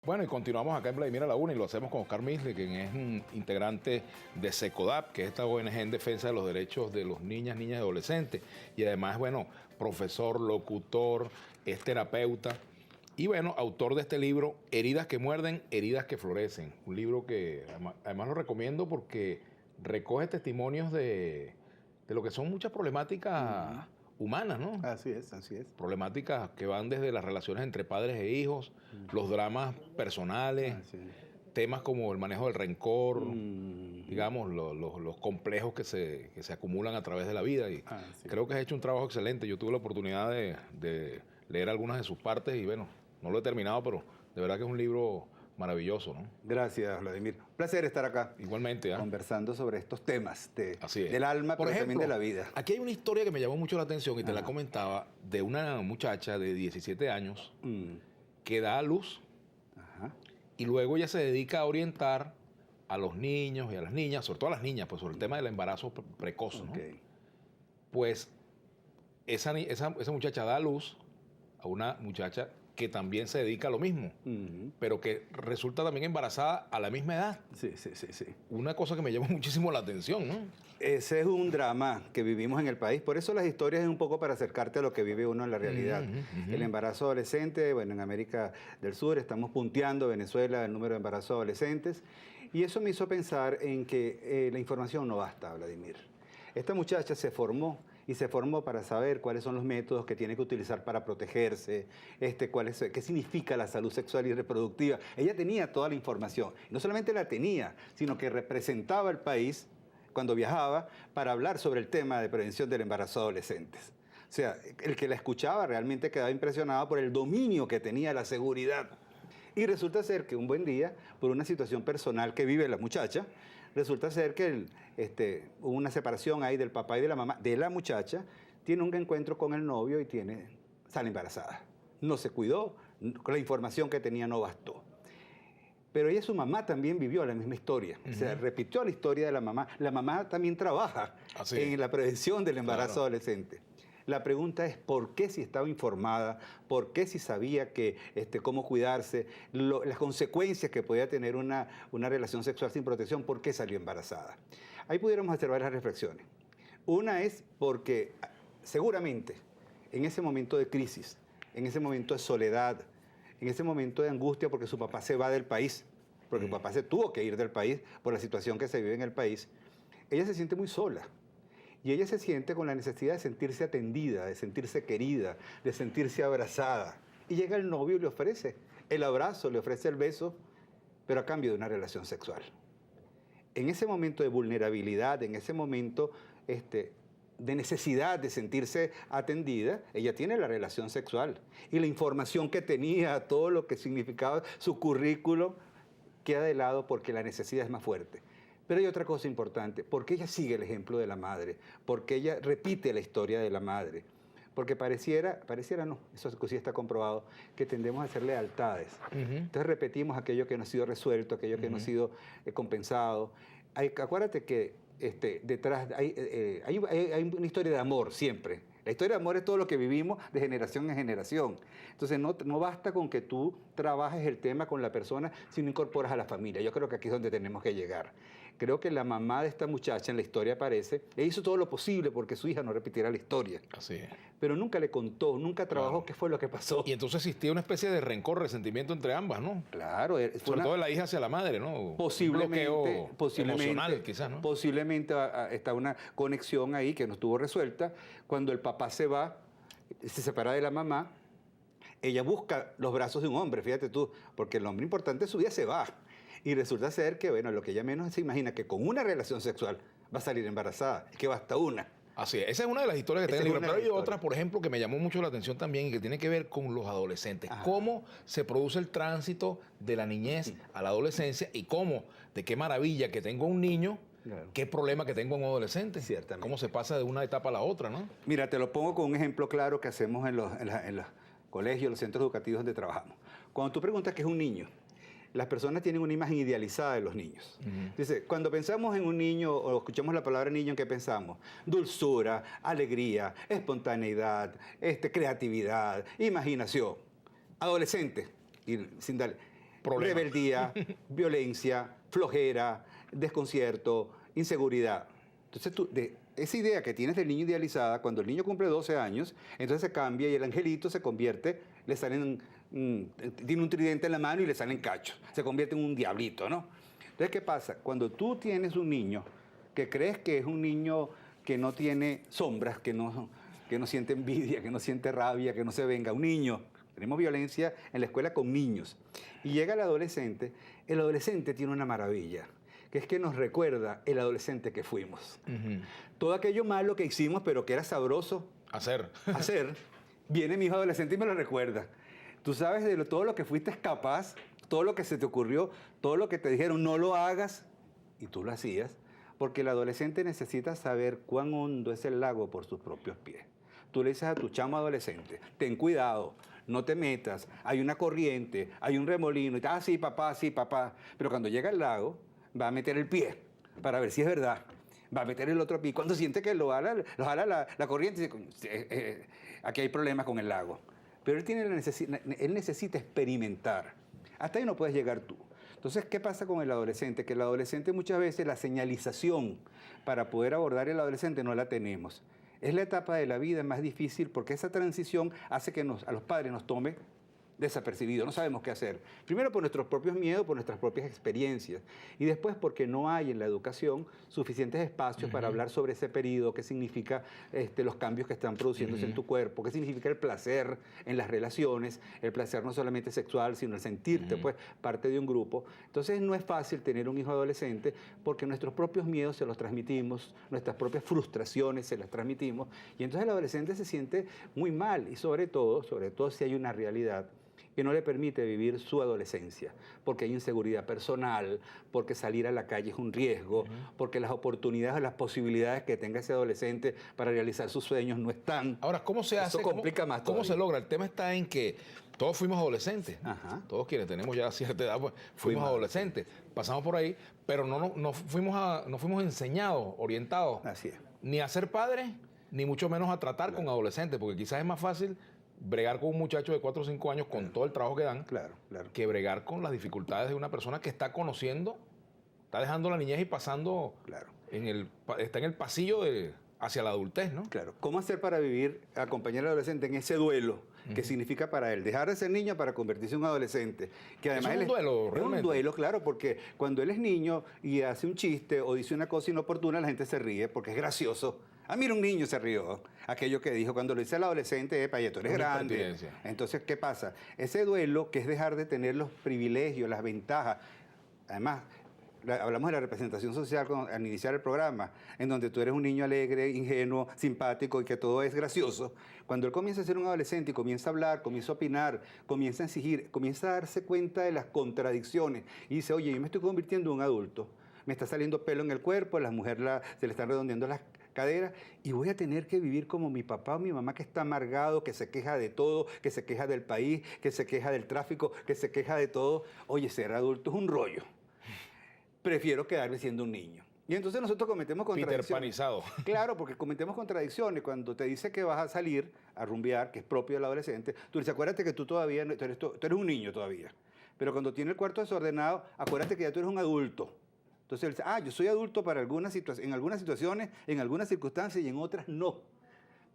Bueno, y continuamos acá en Vladimir a la Una y lo hacemos con Oscar Misle, quien es un integrante de SECODAP, que es esta ONG en defensa de los derechos de los niñas y adolescentes. Y además, bueno, profesor, locutor, es terapeuta y, bueno, autor de este libro, Heridas que muerden, heridas que florecen. Un libro que además lo recomiendo porque recoge testimonios de lo que son muchas problemáticas humanas, ¿no? Así es, así es. Problemáticas que van desde las relaciones entre padres e hijos, los dramas personales, temas como el manejo del rencor, digamos, los complejos que se acumulan a través de la vida. Y creo que has hecho un trabajo excelente. Yo tuve la oportunidad de leer algunas de sus partes y, bueno, no lo he terminado, pero de verdad que es un libro maravilloso, ¿no? Gracias, Vladimir. Un placer estar acá. Igualmente, conversando sobre estos temas Así es. del alma, Por pero ejemplo, también de la vida. Aquí hay una historia que me llamó mucho la atención y te la comentaba, de una muchacha de 17 años que da a luz y luego ella se dedica a orientar a los niños y a las niñas, sobre todo a las niñas, pues sobre el tema del embarazo precoz, ¿no? Pues esa muchacha da a luz a una muchacha que también se dedica a lo mismo, pero que resulta también embarazada a la misma edad. Sí. Una cosa que me llama muchísimo la atención, ¿no? Ese es un drama que vivimos en el país. Por eso las historias es un poco para acercarte a lo que vive uno en la realidad. El embarazo adolescente, bueno, en América del Sur estamos punteando, Venezuela, el número de embarazos adolescentes. Y eso me hizo pensar en que la información no basta, Vladimir. Esta muchacha se formó para saber cuáles son los métodos que tiene que utilizar para protegerse, qué significa la salud sexual y reproductiva. Ella tenía toda la información. No solamente la tenía, sino que representaba al país cuando viajaba para hablar sobre el tema de prevención del embarazo de adolescentes. O sea, el que la escuchaba realmente quedaba impresionado por el dominio que tenía la seguridad. Y resulta ser que un buen día, por una situación personal que vive la muchacha, resulta ser que hubo una separación ahí del papá y de la mamá de la muchacha, tiene un encuentro con el novio y sale embarazada. No se cuidó, con la información que tenía no bastó. Pero ella, su mamá, también vivió la misma historia. O sea, repitió la historia de la mamá. La mamá también trabaja en la prevención del embarazo adolescente. La pregunta es, ¿por qué si estaba informada? ¿Por qué si sabía cómo cuidarse? Las consecuencias que podía tener una relación sexual sin protección, ¿por qué salió embarazada? Ahí pudiéramos hacer varias reflexiones. Una es porque seguramente en ese momento de crisis, en ese momento de soledad, en ese momento de angustia porque su papá se va del país, porque su papá se tuvo que ir del país por la situación que se vive en el país, ella se siente muy sola. Y ella se siente con la necesidad de sentirse atendida, de sentirse querida, de sentirse abrazada. Y llega el novio y le ofrece el abrazo, le ofrece el beso, pero a cambio de una relación sexual. En ese momento de vulnerabilidad, en ese momento de necesidad de sentirse atendida, ella tiene la relación sexual. Y la información que tenía, todo lo que significaba su currículo, queda de lado porque la necesidad es más fuerte. Pero hay otra cosa importante, porque ella sigue el ejemplo de la madre, porque ella repite la historia de la madre, porque pareciera no, eso sí está comprobado, que tendemos a hacer lealtades. Entonces repetimos aquello que no ha sido resuelto, aquello que no ha sido compensado. Acuérdate que detrás hay una historia de amor siempre. La historia de amor es todo lo que vivimos de generación en generación. Entonces no basta con que tú trabajes el tema con la persona, sino incorporas a la familia. Yo creo que aquí es donde tenemos que llegar. Creo que la mamá de esta muchacha en la historia aparece, e hizo todo lo posible porque su hija no repitiera la historia. Así es. Pero nunca le contó, nunca trabajó qué fue lo que pasó. Y entonces existía una especie de rencor, resentimiento entre ambas, ¿no? Claro. Sobre todo de la hija hacia la madre, ¿no? Posiblemente, un bloqueo emocional, quizás, ¿no? Posiblemente está una conexión ahí que no estuvo resuelta. Cuando el papá se va, se separa de la mamá, ella busca los brazos de un hombre, fíjate tú, porque el hombre importante de su vida se va. Y resulta ser que, bueno, lo que ella menos se imagina, que con una relación sexual va a salir embarazada, que basta una. Así es. Esa es una de las historias que tiene el libro. Pero hay otra, por ejemplo, que me llamó mucho la atención también y que tiene que ver con los adolescentes. Cómo se produce el tránsito de la niñez a la adolescencia y de qué maravilla que tengo un niño, qué problema que tengo un adolescente. Ciertamente. Cómo se pasa de una etapa a la otra, ¿no? Mira, te lo pongo con un ejemplo claro que hacemos en los colegios, los centros educativos donde trabajamos. Cuando tú preguntas qué es un niño, las personas tienen una imagen idealizada de los niños. Dice, cuando pensamos en un niño o escuchamos la palabra niño, ¿en qué pensamos? Dulzura, alegría, espontaneidad, creatividad, imaginación. Adolescente, y sin darle. rebeldía, violencia, flojera, desconcierto, inseguridad. Entonces, esa idea que tienes del niño idealizada, cuando el niño cumple 12 años, entonces se cambia y el angelito se convierte, tiene un tridente en la mano y le salen cachos. Se convierte en un diablito, ¿no? Entonces, ¿qué pasa? Cuando tú tienes un niño que crees que es un niño que no tiene sombras, que no siente envidia, que no siente rabia, que no se venga, un niño. Tenemos violencia en la escuela con niños. Y llega el adolescente tiene una maravilla, que es que nos recuerda el adolescente que fuimos. Todo aquello malo que hicimos, pero que era sabroso hacer, viene mi hijo adolescente y me lo recuerda. Tú sabes de todo lo que fuiste capaz, todo lo que se te ocurrió, todo lo que te dijeron, no lo hagas, y tú lo hacías, porque el adolescente necesita saber cuán hondo es el lago por sus propios pies. Tú le dices a tu chamo adolescente, ten cuidado, no te metas, hay una corriente, hay un remolino, y sí, papá, pero cuando llega al lago, va a meter el pie para ver si es verdad, va a meter el otro pie. Cuando siente que lo jala la corriente, dice, aquí hay problemas con el lago. Pero él necesita experimentar. Hasta ahí no puedes llegar tú. Entonces, ¿qué pasa con el adolescente? Que el adolescente muchas veces la señalización para poder abordar el adolescente no la tenemos. Es la etapa de la vida más difícil porque esa transición hace que a los padres nos tome desapercibidos, no sabemos qué hacer. Primero por nuestros propios miedos, por nuestras propias experiencias. Y después porque no hay en la educación suficientes espacios para hablar sobre ese periodo, qué significa los cambios que están produciéndose en tu cuerpo, qué significa el placer en las relaciones, el placer no solamente sexual, sino el sentirte pues parte de un grupo. Entonces no es fácil tener un hijo adolescente porque nuestros propios miedos se los transmitimos, nuestras propias frustraciones se las transmitimos, y entonces el adolescente se siente muy mal, y sobre todo si hay una realidad que no le permite vivir su adolescencia, porque hay inseguridad personal, porque salir a la calle es un riesgo, porque las oportunidades o las posibilidades que tenga ese adolescente para realizar sus sueños no están. Ahora, ¿cómo se hace? Eso complica más ¿Cómo todavía. se logra? El tema está en que todos fuimos adolescentes. Todos quienes tenemos ya cierta edad, pues, fuimos adolescentes. Pasamos por ahí, pero no fuimos enseñados, orientados. Así es. Ni a ser padres, ni mucho menos a tratar con adolescentes, porque quizás es más fácil bregar con un muchacho de 4 o 5 años con todo el trabajo que dan, que bregar con las dificultades de una persona que está conociendo, está dejando la niñez y pasando, está en el pasillo hacia la adultez, ¿no? Claro. ¿Cómo hacer para acompañar al adolescente en ese duelo que significa para él dejar de ser niño para convertirse en un adolescente? Que además es un duelo, realmente. Es un duelo, claro, porque cuando él es niño y hace un chiste o dice una cosa inoportuna, la gente se ríe porque es gracioso. Mira, un niño se rió. Aquello que dijo cuando lo dice el adolescente, ya tú eres grande. Entonces, ¿qué pasa? Ese duelo, que es dejar de tener los privilegios, las ventajas. Además, hablamos de la representación social al iniciar el programa, en donde tú eres un niño alegre, ingenuo, simpático y que todo es gracioso. Cuando él comienza a ser un adolescente y comienza a hablar, comienza a opinar, comienza a exigir, comienza a darse cuenta de las contradicciones y dice, oye, yo me estoy convirtiendo en un adulto. Me está saliendo pelo en el cuerpo, a las mujeres se le están redondeando las caderas y voy a tener que vivir como mi papá o mi mamá, que está amargado, que se queja de todo, que se queja del país, que se queja del tráfico, que se queja de todo. Oye, ser adulto es un rollo. Prefiero quedarme siendo un niño. Y entonces nosotros cometemos contradicciones. Peter Panizado. Claro, porque cometemos contradicciones. Cuando te dice que vas a salir a rumbear, que es propio del adolescente, tú dices, acuérdate que tú todavía, tú eres un niño todavía. Pero cuando tiene el cuarto desordenado, acuérdate que ya tú eres un adulto. Entonces él dice, yo soy adulto para en algunas situaciones, en algunas circunstancias y en otras no.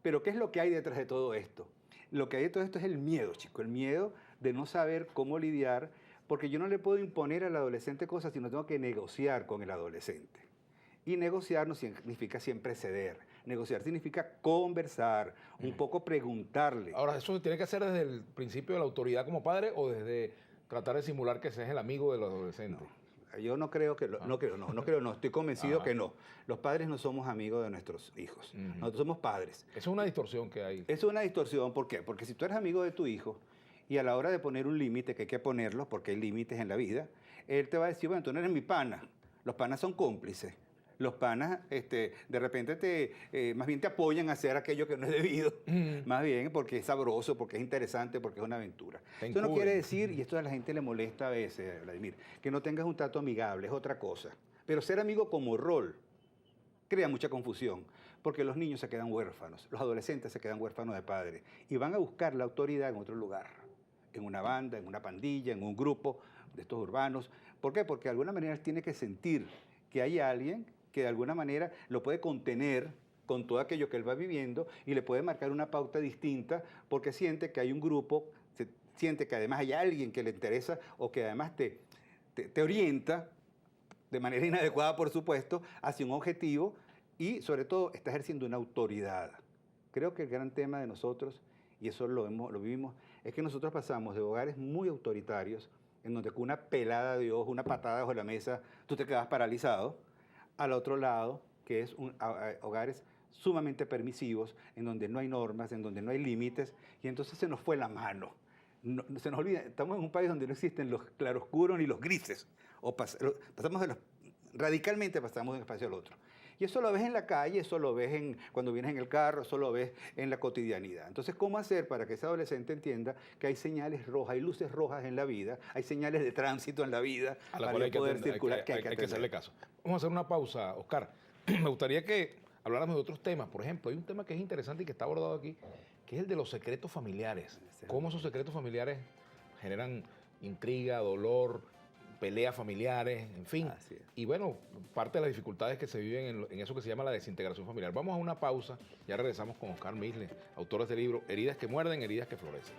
Pero ¿qué es lo que hay detrás de todo esto? Lo que hay detrás de esto es el miedo, chico. El miedo de no saber cómo lidiar, porque yo no le puedo imponer al adolescente cosas, sino tengo que negociar con el adolescente. Y negociar no significa siempre ceder. Negociar significa conversar, un poco preguntarle. Ahora, ¿eso tiene que hacer desde el principio de la autoridad como padre o desde tratar de simular que seas el amigo del adolescente? Yo no creo que, no, estoy convencido que no. Los padres no somos amigos de nuestros hijos. Nosotros somos padres. Eso es una distorsión que hay. Eso es una distorsión, ¿por qué? Porque si tú eres amigo de tu hijo y a la hora de poner un límite, que hay que ponerlo porque hay límites en la vida, él te va a decir, bueno, tú no eres mi pana. Los panas son cómplices. Los panas de repente más bien te apoyan a hacer aquello que no es debido, más bien porque es sabroso, porque es interesante, porque es una aventura. Eso no quiere decir, y esto a la gente le molesta a veces, Vladimir, que no tengas un trato amigable, es otra cosa. Pero ser amigo como rol crea mucha confusión, porque los niños se quedan huérfanos, los adolescentes se quedan huérfanos de padre y van a buscar la autoridad en otro lugar. en una banda, en una pandilla, en un grupo de estos urbanos. ¿Por qué? Porque de alguna manera él tiene que sentir que hay alguien que de alguna manera lo puede contener con todo aquello que él va viviendo y le puede marcar una pauta distinta porque siente que hay un grupo, siente que además hay alguien que le interesa o que además te orienta de manera inadecuada, por supuesto, hacia un objetivo y sobre todo está ejerciendo una autoridad. Creo que el gran tema de nosotros, y eso lo vivimos, es que nosotros pasamos de hogares muy autoritarios, en donde con una pelada de ojo, una patada bajo la mesa, tú te quedas paralizado, al otro lado, que es hogares sumamente permisivos, en donde no hay normas, en donde no hay límites, y entonces se nos fue la mano. No, se nos olvida, estamos en un país donde no existen los claroscuros ni los grises, radicalmente pasamos de un espacio al otro. Y eso lo ves en la calle, eso lo ves cuando vienes en el carro, eso lo ves en la cotidianidad. Entonces, ¿cómo hacer para que ese adolescente entienda que hay señales rojas, hay luces rojas en la vida, hay señales de tránsito en la vida para poder circular, que hay que hacerle caso? Vamos a hacer una pausa, Oscar. Me gustaría que habláramos de otros temas. Por ejemplo, hay un tema que es interesante y que está abordado aquí, que es el de los secretos familiares. Cómo esos secretos familiares generan intriga, dolor, peleas familiares, en fin. Y bueno, parte de las dificultades que se viven en eso que se llama la desintegración familiar. Vamos a una pausa, ya regresamos con Oscar Misle, autor de este libro, Heridas que muerden, heridas que florecen.